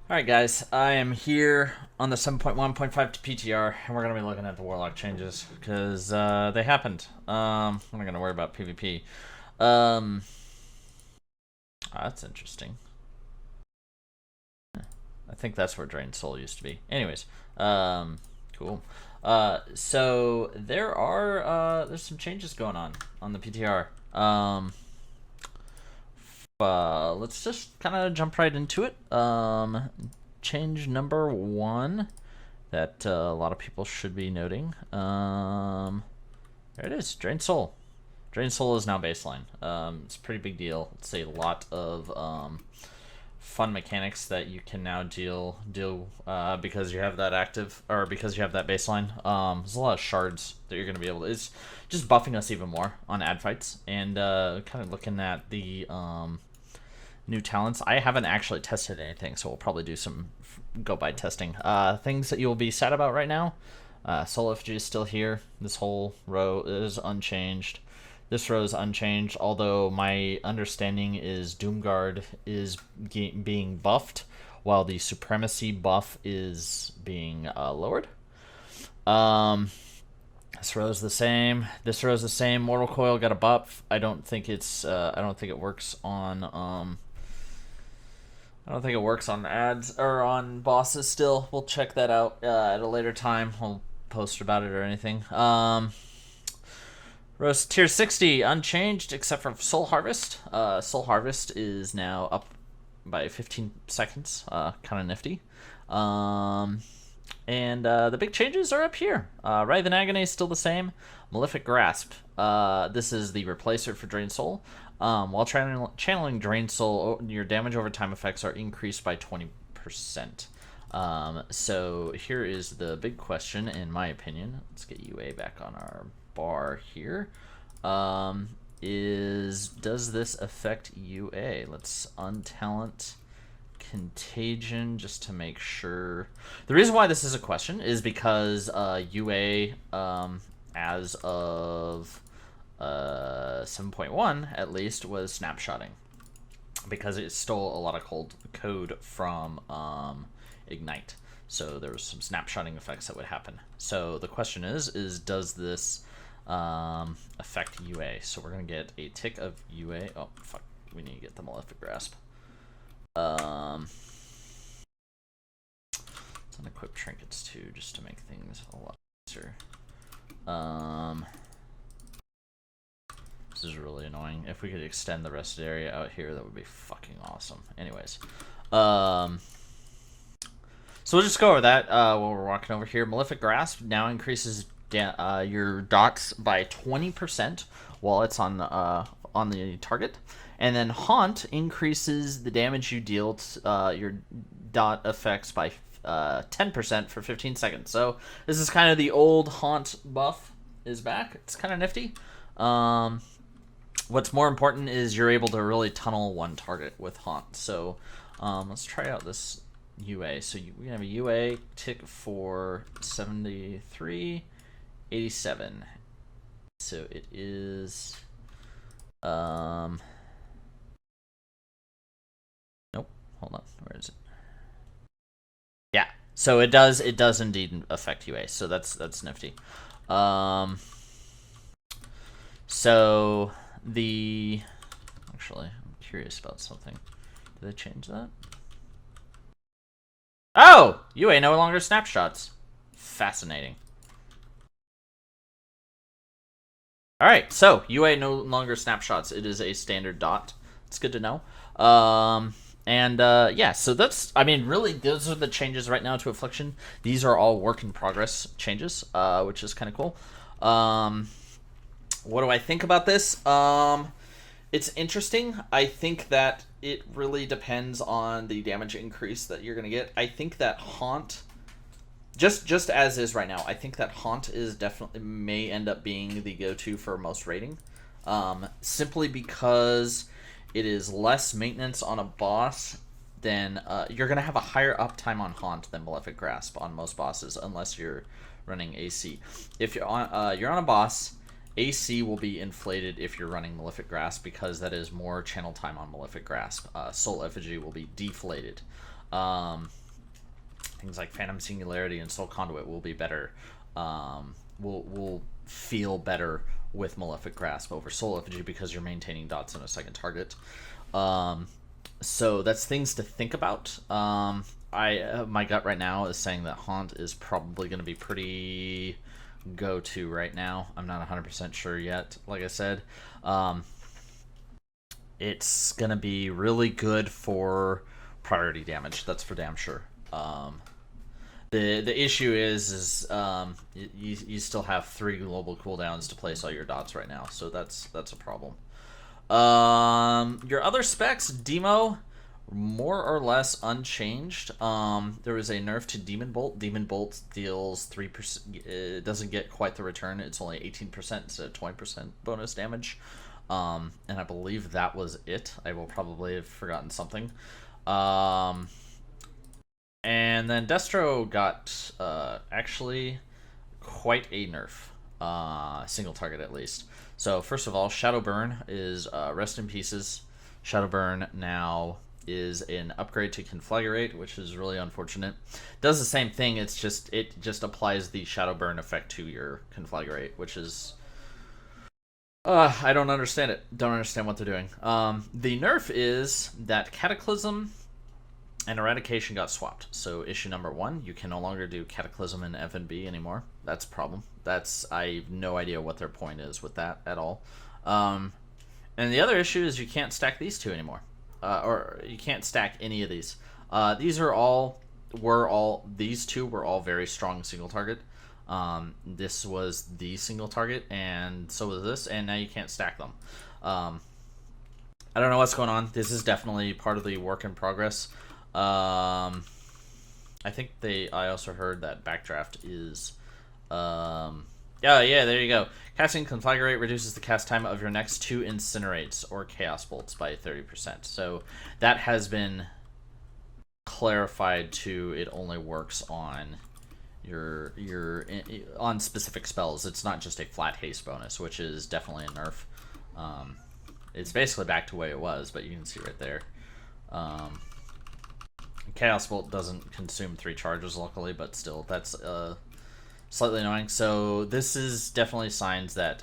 Alright guys, I am here on the 7.1.5 to PTR, and we're going to be looking at the warlock changes, because they happened. I'm not going to worry about PvP. That's interesting. I think that's where Drained Soul used to be. Anyways, cool. So there's some changes going on the PTR. Let's just kind of jump right into it. Change number one that a lot of people should be noting. There it is, Drained Soul. Drained Soul is now baseline. It's a pretty big deal. It's a lot of fun mechanics that you can now deal because you have that active, or because you have that baseline. There's a lot of shards that you're going to be able to. It's just buffing us even more on ad fights, and kind of looking at the new talents. I haven't actually tested anything, so we'll probably do some go by testing. Things that you'll be sad about right now. Soul Effigy is still here. This whole row is unchanged. This row is unchanged, although my understanding is Doomguard is being buffed, while the Supremacy buff is being lowered. This row is the same. This row is the same. Mortal Coil got a buff. I don't think it's. I don't think it works on. I don't think it works on ads or on bosses. Still, we'll check that out at a later time. We'll post about it or anything. Roast tier 60 unchanged except for Soul Harvest. Soul Harvest is now up by 15 seconds. Kind of nifty. And the big changes are up here. Writhe and Agony is still the same. Malefic Grasp. This is the replacer for Drained Soul. While channeling Drained Soul, your damage over time effects are increased by 20%. So here is the big question, in my opinion. Let's get UA back on our bar here. Does this affect UA? Let's untalent Contagion just to make sure. The reason why this is a question is because UA as of 7.1 at least was snapshotting, because it stole a lot of code from Ignite. So there was some snapshotting effects that would happen. So the question is does this affect UA? So we're gonna get a tick of UA. Oh fuck, we need to get the Malefic Grasp. Let's unequip trinkets too, just to make things a lot easier. This is really annoying. If we could extend the rested area out here, that would be fucking awesome. Anyways, so we'll just go over that while we're walking over here. Malefic Grasp now increases your dots by 20% while it's on the target, and then Haunt increases the damage you deal to your dot effects by 10% for 15 seconds. So this is kind of the old Haunt buff is back. It's kind of nifty. What's more important is you're able to really tunnel one target with Haunt. So let's try out this UA. So we have a UA tick for 73.87. So it is nope, hold on, where is it? Yeah, so it does indeed affect UA, so that's nifty. So actually, I'm curious about something. Did they change that? Oh, UA no longer snapshots. Fascinating. All right, so UA no longer snapshots. It is a standard dot. It's good to know. Yeah, so that's, I mean, really, those are the changes right now to Affliction. These are all work in progress changes, which is kind of cool. What do I think about this? It's interesting. I think that it really depends on the damage increase that you're going to get. I think that Haunt, just as is right now, I think that Haunt is definitely may end up being the go-to for most rating. Simply because it is less maintenance on a boss than you're going to have a higher uptime on Haunt than Malefic Grasp on most bosses, unless you're running AC. If you're on a boss, AC will be inflated if you're running Malefic Grasp, because that is more channel time on Malefic Grasp. Soul Effigy will be deflated. Things like Phantom Singularity and Soul Conduit will be better. Will feel better with Malefic Grasp over Soul Effigy because you're maintaining dots on a second target. So that's things to think about. My gut right now is saying that Haunt is probably going to be pretty go-to right now. I'm not 100% sure yet. Like I said, it's going to be really good for priority damage. That's for damn sure. The issue is you still have 3 global cooldowns to place all your dots right now, so that's a problem. Your other specs, Demo, more or less unchanged. There was a nerf to Demon Bolt. Demon Bolt deals 3%. It doesn't get quite the return. It's only 18% instead of 20% bonus damage. And I believe that was it. I will probably have forgotten something. And then Destro got actually quite a nerf. Single target at least. So first of all, Shadowburn is rest in pieces. Shadowburn now is an upgrade to Conflagrate, which is really unfortunate. Does the same thing, it just applies the Shadowburn effect to your Conflagrate, which is I don't understand it. Don't understand what they're doing. The nerf is that Cataclysm and Eradication got swapped. So issue number 1, you can no longer do Cataclysm and FNB anymore. That's a problem. I have no idea what their point is with that at all. And the other issue is you can't stack these two anymore. Or you can't stack any of these. These two were all very strong single target. This was the single target, and so was this, and now you can't stack them. I don't know what's going on. This is definitely part of the work in progress. I think I also heard that Backdraft is, yeah, there you go. Casting Conflagrate reduces the cast time of your next 2 Incinerates or Chaos Bolts by 30%. So that has been clarified to it only works on on specific spells. It's not just a flat haste bonus, which is definitely a nerf. It's basically back to the way it was, but you can see right there. Chaos Bolt doesn't consume 3 charges, luckily, but still, that's slightly annoying. So this is definitely signs that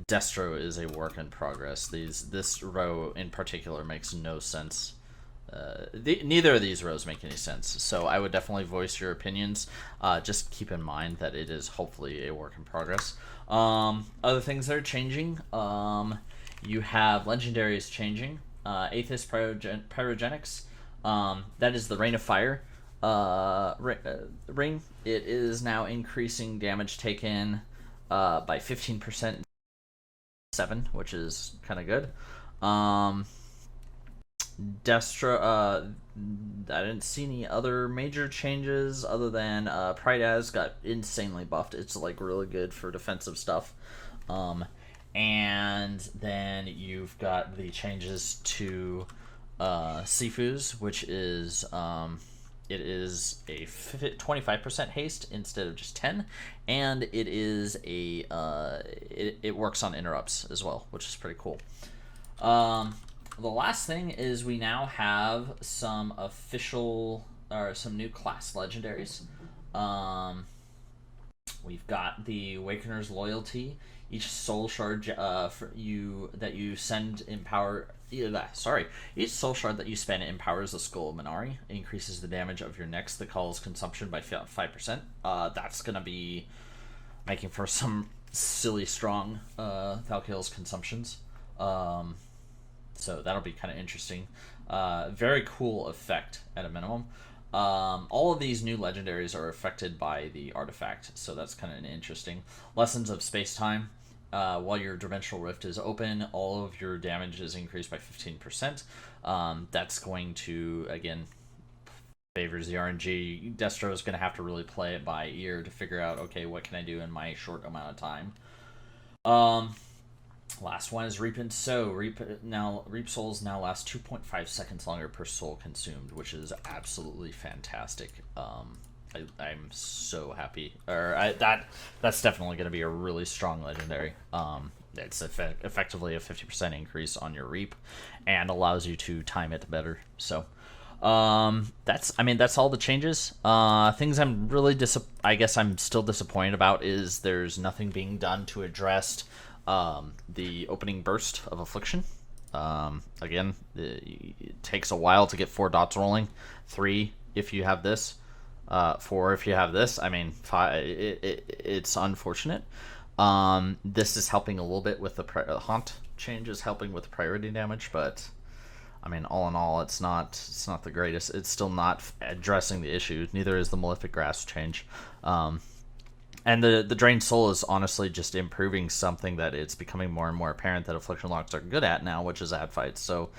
Destro is a work in progress. This row in particular makes no sense. Neither of these rows make any sense. So I would definitely voice your opinions. Just keep in mind that it is hopefully a work in progress. Other things that are changing. You have legendaries changing. Aethys Pyrogenics. That is the Rain of Fire ring. It is now increasing damage taken by 15%, 7, which is kind of good. Destra, I didn't see any other major changes other than Prydaz got insanely buffed. It's like really good for defensive stuff. And then you've got the changes to Sifu's, which is it is a 25% haste instead of just 10, and it is a it works on interrupts as well, which is pretty cool. The last thing is we now have some some new class legendaries. We've got the Awakener's Loyalty. Each soul shard that you send empower. Each soul shard that you spend empowers the Skull of Minari, increases the damage of your next Thakal's consumption by 5%. That's gonna be making for some silly strong Thalkal's consumptions. So that'll be kind of interesting. Very cool effect at a minimum. All of these new legendaries are affected by the artifact, so that's kind of interesting. Lessons of Space-Time. While your Dimensional Rift is open, all of your damage is increased by 15%. That's going to, again, favors the RNG. Destro is going to have to really play it by ear to figure out, okay, what can I do in my short amount of time. Last one is Reap and Sow. Reap souls now last 2.5 seconds longer per soul consumed, which is absolutely fantastic. I'm so happy. That's definitely going to be a really strong legendary. It's effectively a 50% increase on your Reap and allows you to time it better. So That's all the changes. Things I'm really I guess I'm still disappointed about is there's nothing being done to address the opening burst of affliction. Again, it takes a while to get 4 dots rolling. 3 if you have this. 4 if you have this. I mean, 5. It's unfortunate. This is helping a little bit with the haunt changes, helping with the priority damage, but I mean, all in all, it's not the greatest. It's still not addressing the issue. Neither is the Malefic Grasp change. And the Drained Soul is honestly just improving something that it's becoming more and more apparent that Affliction Locks are good at now, which is ad fights. So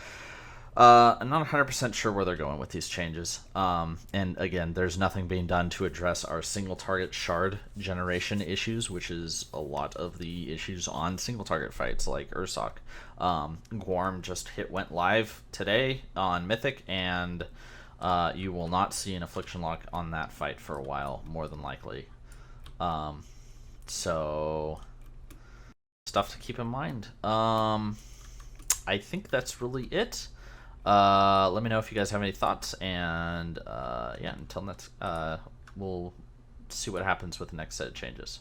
I'm not 100% sure where they're going with these changes. And again, there's nothing being done to address our single target shard generation issues, which is a lot of the issues on single target fights like Ursoc. Gwarm just went live today on Mythic, and you will not see an Affliction Lock on that fight for a while, more than likely. So stuff to keep in mind. I think that's really it. Let me know if you guys have any thoughts, and yeah, until next, we'll see what happens with the next set of changes.